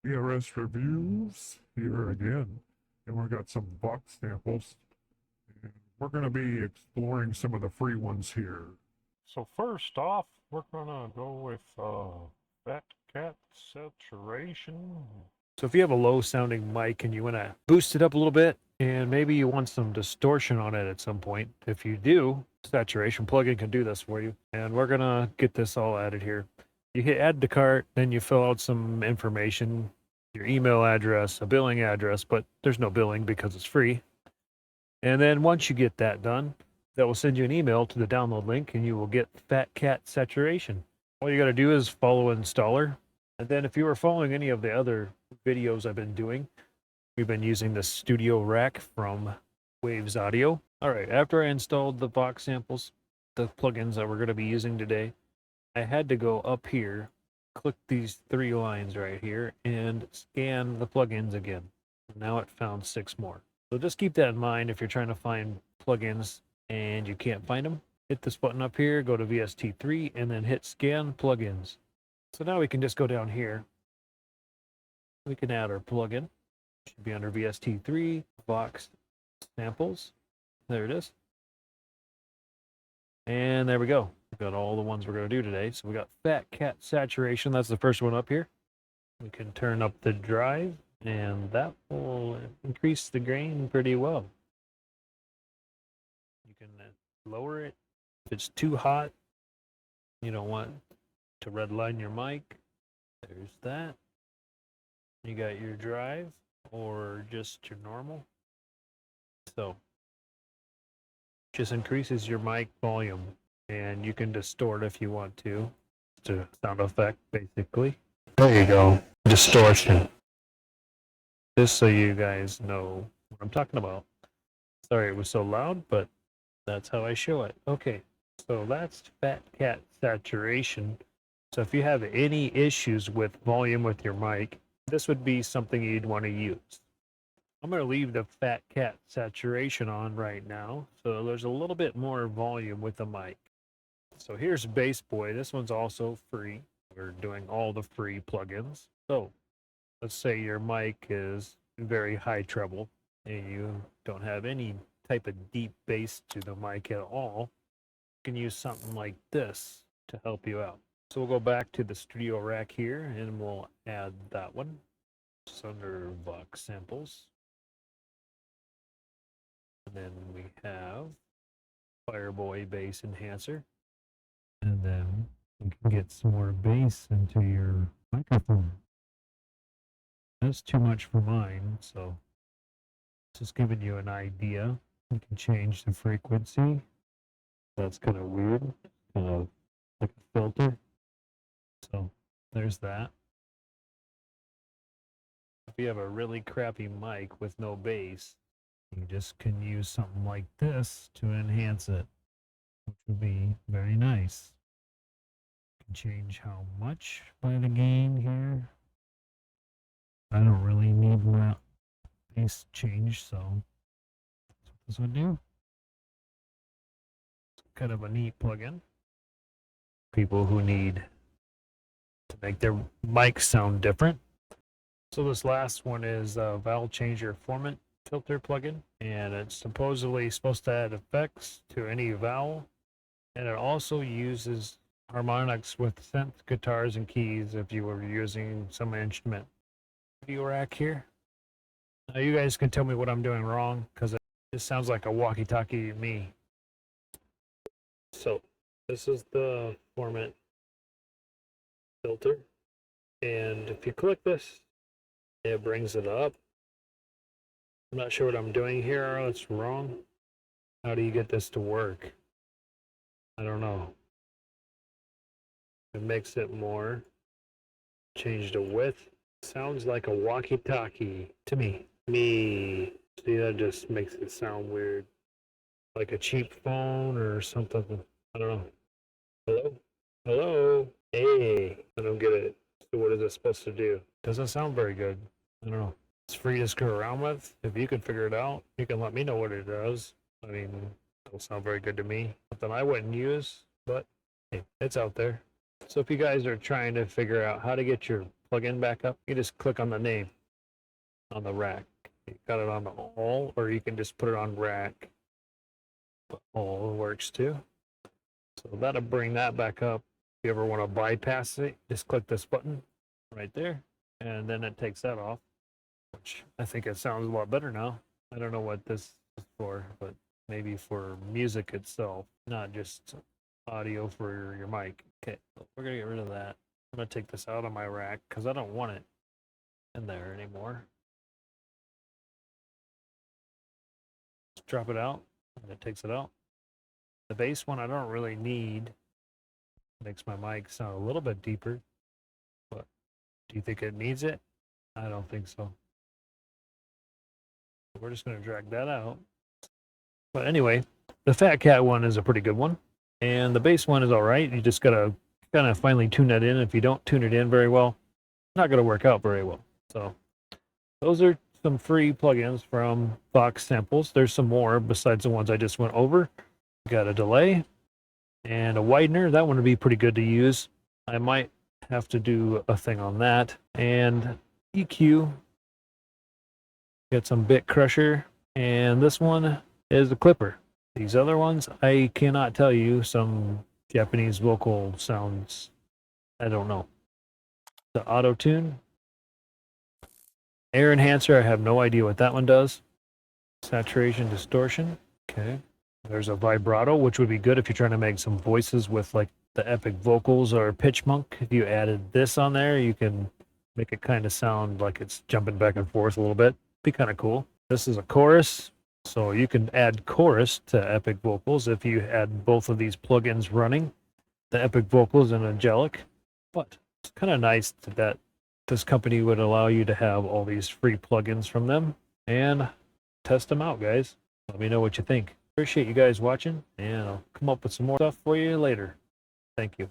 ERS reviews here again, and we've got some Vox samples, and we're going to be exploring some of the free ones here. So first off, we're going to go with Fat Cat Saturation. So if you have a low sounding mic and you want to boost it up a little bit, and maybe you want some distortion on it at some point, if you do, saturation plugin can do this for you. And we're going to get this all added here. You hit add to cart, then you fill out some information, your email address, a billing address, but there's no billing because it's free. And then once you get that done, that will send you an email to the download link and you will get Fat Cat Saturation. All you got to do is follow installer. And then if you were following any of the other videos I've been doing, we've been using the studio rack from Waves Audio. All right, after I installed the Vox samples, the plugins that we're going to be using today, I had to go up here, click these 3 lines right here, and scan the plugins again. Now it found 6 more. So just keep that in mind if you're trying to find plugins and you can't find them. Hit this button up here, go to VST3, and then hit scan plugins. So now we can just go down here. We can add our plugin. It should be under VST3, Vox samples. There it is. And there we go. We've got all the ones we're going to do today. So we got Fat Cat Saturation. That's the first one up here. We can turn up the drive, and that will increase the gain pretty well. You can lower it if it's too hot. You don't want to redline your mic. There's that. You got your drive or just your normal. So just increases your mic volume, and you can distort if you want to. It's a sound effect, basically. There you go. Distortion. Just so you guys know what I'm talking about. Sorry it was so loud, but that's how I show it. Okay, so that's Fat Cat Saturation. So if you have any issues with volume with your mic, this would be something you'd want to use. I'm going to leave the Fat Cat Saturation on right now, so there's a little bit more volume with the mic. So here's Bass Boy. This one's also free. We're doing all the free plugins. So let's say your mic is very high treble and you don't have any type of deep bass to the mic at all. You can use something like this to help you out. So we'll go back to the studio rack here and we'll add that one. It's under Vox samples. And then we have Fireboy Bass Enhancer. And then you can get some more bass into your microphone. That's too much for mine, so just giving you an idea. You can change the frequency. That's kind of weird, kind of like a filter. So there's that. If you have a really crappy mic with no bass, you just can use something like this to enhance it, which would be very nice. You can change how much by the gain here. I don't really need that bass change, so that's what this would do. It's kind of a neat plugin. People who need to make their mic sound different. So this last one is a Vowel Changer Formant filter plugin, and it's supposedly supposed to add effects to any vowel, and it also uses harmonics with synth guitars and keys if you were using some instrument. Video rack here. Now you guys can tell me what I'm doing wrong, because it just sounds like a walkie-talkie to me. So this is the Formant filter, and if you click this, it brings it up. I'm not sure what I'm doing here. It's wrong. How do you get this to work? I don't know. It makes it more. Change the width. Sounds like a walkie-talkie to me. See, that just makes it sound weird. Like a cheap phone or something. I don't know. Hello? Hello? Hey. I don't get it. So what is it supposed to do? Doesn't sound very good. I don't know. It's free to screw around with. If you can figure it out, you can let me know what it does. I mean, it don't sound very good to me. Something I wouldn't use, but hey, it's out there. So if you guys are trying to figure out how to get your plugin back up, you just click on the name on the rack. You got it on the all, or you can just put it on rack. But all works too. So that'll bring that back up. If you ever want to bypass it, just click this button right there, and then it takes that off, which I think it sounds a lot better now. I don't know what this is for, but maybe for music itself, not just audio for your mic. Okay, so we're gonna get rid of that. I'm gonna take this out of my rack because I don't want it in there anymore. Just drop it out, and it takes it out. The bass one I don't really need. Makes my mic sound a little bit deeper, but do you think it needs it? I don't think so. We're just going to drag that out. But anyway, the Fat Cat one is a pretty good one, and the bass one is all right. You just got to kind of finally tune that in. If you don't tune it in very well, it's not going to work out very well. So those are some free plugins from Vox Samples. There's some more besides the ones I just went over. Got a delay and a widener. That one would be pretty good to use. I might have to do a thing on that. And EQ. Got some bit crusher. And this one is a clipper. These other ones, I cannot tell you. Some Japanese vocal sounds. I don't know. The auto tune. Air enhancer, I have no idea what that one does. Saturation, distortion. Okay. There's a vibrato, which would be good if you're trying to make some voices with like the epic vocals or pitch monk. If you added this on there, you can make it kind of sound like it's jumping back and forth a little bit. Be kind of cool. This is a chorus, so you can add chorus to epic vocals if you add both of these plugins running, the epic vocals and angelic. But it's kind of nice that this company would allow you to have all these free plugins from them and test them out, guys. Let me know what you think. Appreciate you guys watching, and I'll come up with some more stuff for you later. Thank you.